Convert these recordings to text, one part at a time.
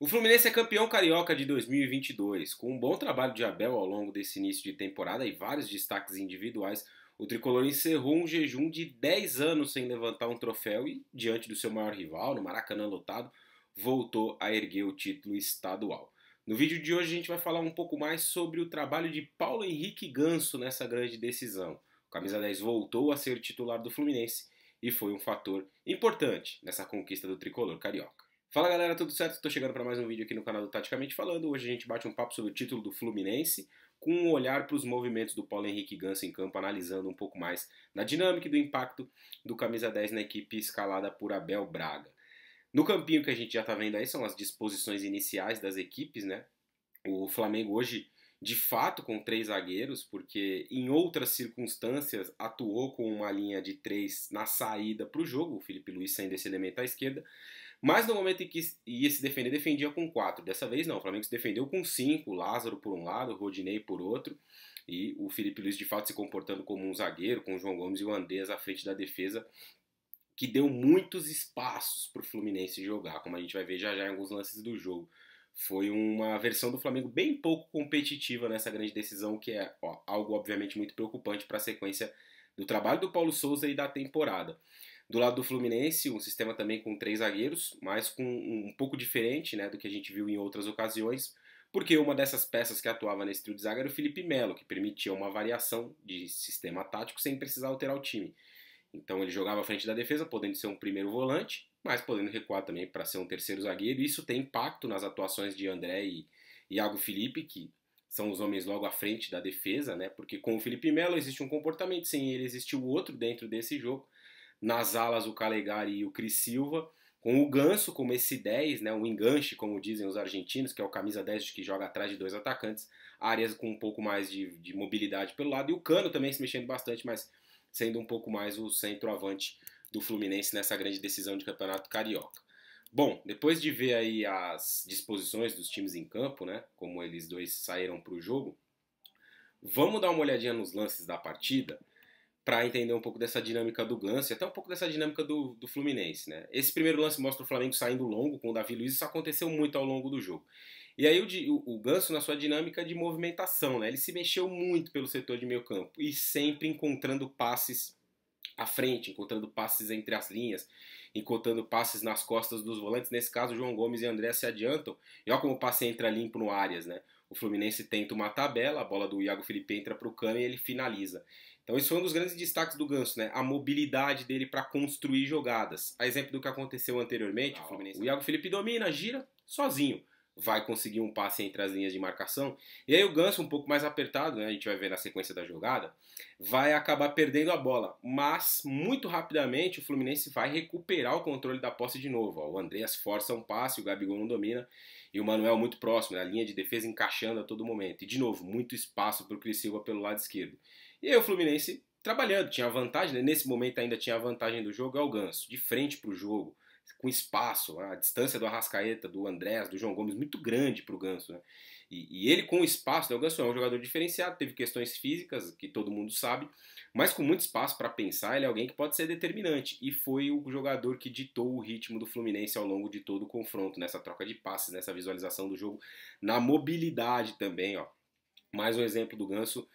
O Fluminense é campeão carioca de 2022. Com um bom trabalho de Abel ao longo desse início de temporada e vários destaques individuais, o tricolor encerrou um jejum de 10 anos sem levantar um troféu e, diante do seu maior rival, no Maracanã lotado, voltou a erguer o título estadual. No vídeo de hoje a gente vai falar um pouco mais sobre o trabalho de Paulo Henrique Ganso nessa grande decisão. O camisa 10 voltou a ser titular do Fluminense e foi um fator importante nessa conquista do tricolor carioca. Fala galera, tudo certo? Estou chegando para mais um vídeo aqui no canal do Taticamente Falando. Hoje a gente bate um papo sobre o título do Fluminense, com um olhar para os movimentos do Paulo Henrique Ganso em campo, analisando um pouco mais da dinâmica e do impacto do camisa 10 na equipe escalada por Abel Braga. No campinho que a gente já está vendo aí são as disposições iniciais das equipes, né? O Flamengo hoje, de fato, com 3 zagueiros, porque em outras circunstâncias atuou com uma linha de 3 na saída para o jogo, o Felipe Luiz sendo esse elemento à esquerda. Mas no momento em que ia se defender, defendia com 4. Dessa vez não, o Flamengo se defendeu com 5, Lázaro por um lado, Rodinei por outro, e o Felipe Luiz de fato se comportando como um zagueiro, com o João Gomes e o Andreas à frente da defesa, que deu muitos espaços para o Fluminense jogar, como a gente vai ver já já em alguns lances do jogo. Foi uma versão do Flamengo bem pouco competitiva nessa grande decisão, que é algo obviamente muito preocupante para a sequência do trabalho do Paulo Souza e da temporada. Do lado do Fluminense, um sistema também com 3 zagueiros, mas com um pouco diferente, né, do que a gente viu em outras ocasiões, porque uma dessas peças que atuava nesse trio de zaga era o Felipe Melo, que permitia uma variação de sistema tático sem precisar alterar o time. Então ele jogava à frente da defesa, podendo ser um primeiro volante, mas podendo recuar também para ser um terceiro zagueiro. E isso tem impacto nas atuações de André e Iago Felipe, que são os homens logo à frente da defesa, né? Porque com o Felipe Melo existe um comportamento, sem ele existe o outro dentro desse jogo. Nas alas o Calegari e o Cris Silva, com o Ganso como esse 10, né, um enganche, como dizem os argentinos, que é o camisa 10 que joga atrás de 2 atacantes, áreas com um pouco mais de mobilidade pelo lado, e o Cano também se mexendo bastante, mas sendo um pouco mais o centroavante do Fluminense nessa grande decisão de campeonato carioca. Bom, depois de ver aí as disposições dos times em campo, né, como eles dois saíram para o jogo, vamos dar uma olhadinha nos lances da partida, para entender um pouco dessa dinâmica do Ganso e até um pouco dessa dinâmica do Fluminense, né? Esse primeiro lance mostra o Flamengo saindo longo com o Davi Luiz, isso aconteceu muito ao longo do jogo. E aí o Ganso na sua dinâmica de movimentação, né? Ele se mexeu muito pelo setor de meio campo e sempre encontrando passes à frente, encontrando passes entre as linhas, encontrando passes nas costas dos volantes. Nesse caso, João Gomes e André se adiantam. E olha como o passe entra limpo no Arias, né? O Fluminense tenta uma tabela, a bola do Iago Felipe entra para o Cano e ele finaliza. Então esse foi um dos grandes destaques do Ganso, né? A mobilidade dele para construir jogadas. A exemplo do que aconteceu anteriormente, o Iago Felipe domina, gira sozinho. Vai conseguir um passe entre as linhas de marcação. E aí o Ganso, um pouco mais apertado, né? A gente vai ver na sequência da jogada, vai acabar perdendo a bola. Mas, muito rapidamente, o Fluminense vai recuperar o controle da posse de novo. Ó. O Andreas força um passe, o Gabigol não domina. E o Manuel muito próximo, né? A linha de defesa encaixando a todo momento. E, de novo, muito espaço para o Cris Silva pelo lado esquerdo. E aí o Fluminense trabalhando, tinha a vantagem, né? Nesse momento ainda tinha a vantagem do jogo, é o Ganso, de frente para o jogo, com espaço, a distância do Arrascaeta, do Andrés, do João Gomes, muito grande para o Ganso, né? E ele com espaço, né? O Ganso é um jogador diferenciado, teve questões físicas, que todo mundo sabe, mas com muito espaço para pensar, ele é alguém que pode ser determinante, e foi o jogador que ditou o ritmo do Fluminense ao longo de todo o confronto, nessa troca de passes, nessa visualização do jogo, na mobilidade também, ó. Mais um exemplo do Ganso,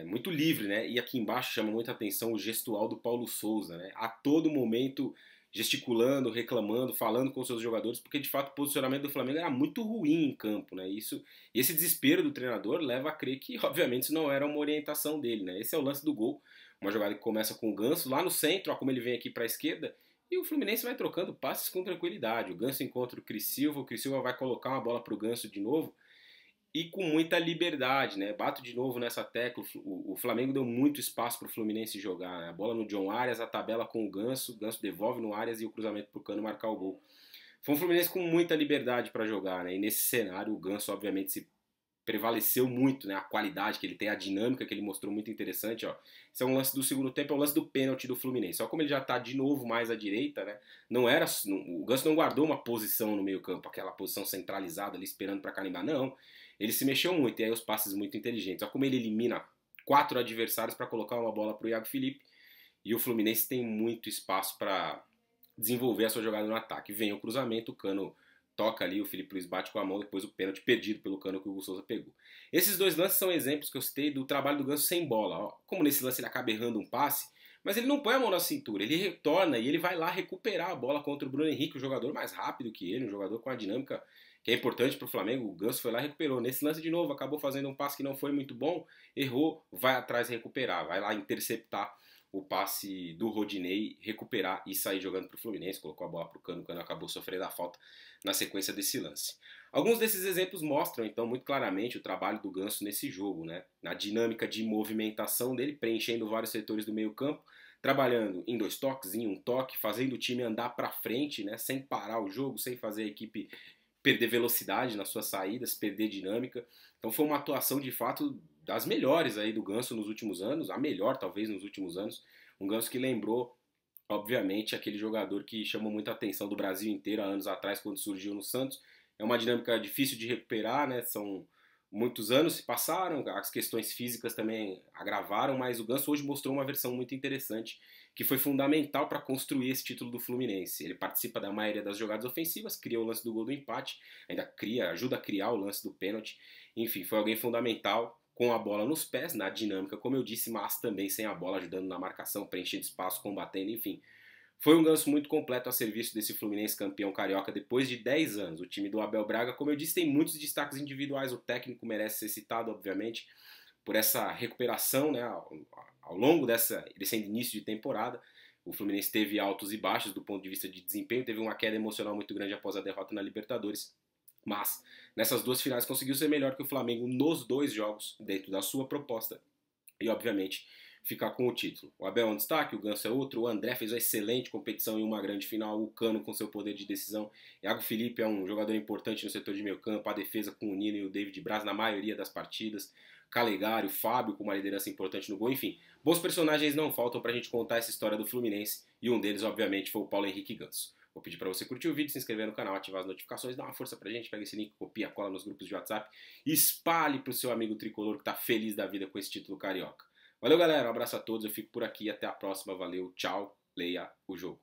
muito livre, né? E aqui embaixo chama muita atenção o gestual do Paulo Souza, né? A todo momento gesticulando, reclamando, falando com seus jogadores, porque de fato o posicionamento do Flamengo era muito ruim em campo, né? E esse desespero do treinador leva a crer que, obviamente, isso não era uma orientação dele, né? Esse é o lance do gol, uma jogada que começa com o Ganso lá no centro, ó, como ele vem aqui para a esquerda, e o Fluminense vai trocando passes com tranquilidade. O Ganso encontra o Cris Silva vai colocar uma bola para o Ganso de novo, e com muita liberdade, né? Bato de novo nessa tecla, o Flamengo deu muito espaço para o Fluminense jogar, né? A bola no John Arias, a tabela com o Ganso devolve no Arias e o cruzamento para o Cano marcar o gol. Foi um Fluminense com muita liberdade para jogar, né? E nesse cenário o Ganso obviamente se prevaleceu muito, né? A qualidade que ele tem, a dinâmica que ele mostrou muito interessante, ó. Esse é um lance do segundo tempo, é um lance do pênalti do Fluminense. Só como ele já está de novo mais à direita, né? O Ganso não guardou uma posição no meio-campo, aquela posição centralizada ali esperando para carimbar, não. Ele se mexeu muito, e aí os passes muito inteligentes. Olha como ele elimina 4 adversários para colocar uma bola para o Iago Felipe. E o Fluminense tem muito espaço para desenvolver a sua jogada no ataque. Vem o cruzamento, o Cano toca ali, o Felipe Luiz bate com a mão, depois o pênalti perdido pelo Cano que o Hugo Souza pegou. Esses dois lances são exemplos que eu citei do trabalho do Ganso sem bola. Ó. Como nesse lance ele acaba errando um passe, mas ele não põe a mão na cintura, ele retorna e ele vai lá recuperar a bola contra o Bruno Henrique, um jogador mais rápido que ele, um jogador com a dinâmica que é importante para o Flamengo. O Ganso foi lá e recuperou. Nesse lance de novo, acabou fazendo um passe que não foi muito bom, errou, vai atrás recuperar, vai lá interceptar o passe do Rodinei, recuperar e sair jogando para o Fluminense, colocou a bola para o Cano acabou sofrendo a falta na sequência desse lance. Alguns desses exemplos mostram, então, muito claramente o trabalho do Ganso nesse jogo, né? Na dinâmica de movimentação dele, preenchendo vários setores do meio campo, trabalhando em 2 toques, em 1 toque, fazendo o time andar para frente, né? Sem parar o jogo, sem fazer a equipe perder velocidade nas suas saídas, perder dinâmica. Então foi uma atuação de fato das melhores aí do Ganso nos últimos anos, a melhor talvez nos últimos anos. Um Ganso que lembrou, obviamente, aquele jogador que chamou muita atenção do Brasil inteiro há anos atrás quando surgiu no Santos. É uma dinâmica difícil de recuperar, né? São muitos anos se passaram, as questões físicas também agravaram, mas o Ganso hoje mostrou uma versão muito interessante que foi fundamental para construir esse título do Fluminense. Ele participa da maioria das jogadas ofensivas, cria o lance do gol do empate, ainda ajuda a criar o lance do pênalti. Enfim, foi alguém fundamental com a bola nos pés, na dinâmica, como eu disse, mas também sem a bola, ajudando na marcação, preenchendo espaço, combatendo, enfim. Foi um Ganso muito completo a serviço desse Fluminense campeão carioca depois de 10 anos. O time do Abel Braga, como eu disse, tem muitos destaques individuais. O técnico merece ser citado, obviamente, por essa recuperação, né, ao longo desse início de temporada. O Fluminense teve altos e baixos do ponto de vista de desempenho, teve uma queda emocional muito grande após a derrota na Libertadores. Mas nessas 2 finais conseguiu ser melhor que o Flamengo nos 2 jogos, dentro da sua proposta. E, obviamente, ficar com o título. O Abel é um destaque, o Ganso é outro, o André fez uma excelente competição em uma grande final, o Cano com seu poder de decisão, Iago Felipe é um jogador importante no setor de meio campo, a defesa com o Nino e o David Braz na maioria das partidas, Calegari, o Fábio com uma liderança importante no gol, enfim, bons personagens não faltam pra gente contar essa história do Fluminense, e um deles, obviamente, foi o Paulo Henrique Ganso. Vou pedir para você curtir o vídeo, se inscrever no canal, ativar as notificações, dá uma força pra gente, pega esse link, copia, cola nos grupos de WhatsApp, espalhe pro seu amigo tricolor que tá feliz da vida com esse título carioca. Valeu, galera. Um abraço a todos. Eu fico por aqui. Até a próxima. Valeu. Tchau. Leia o jogo.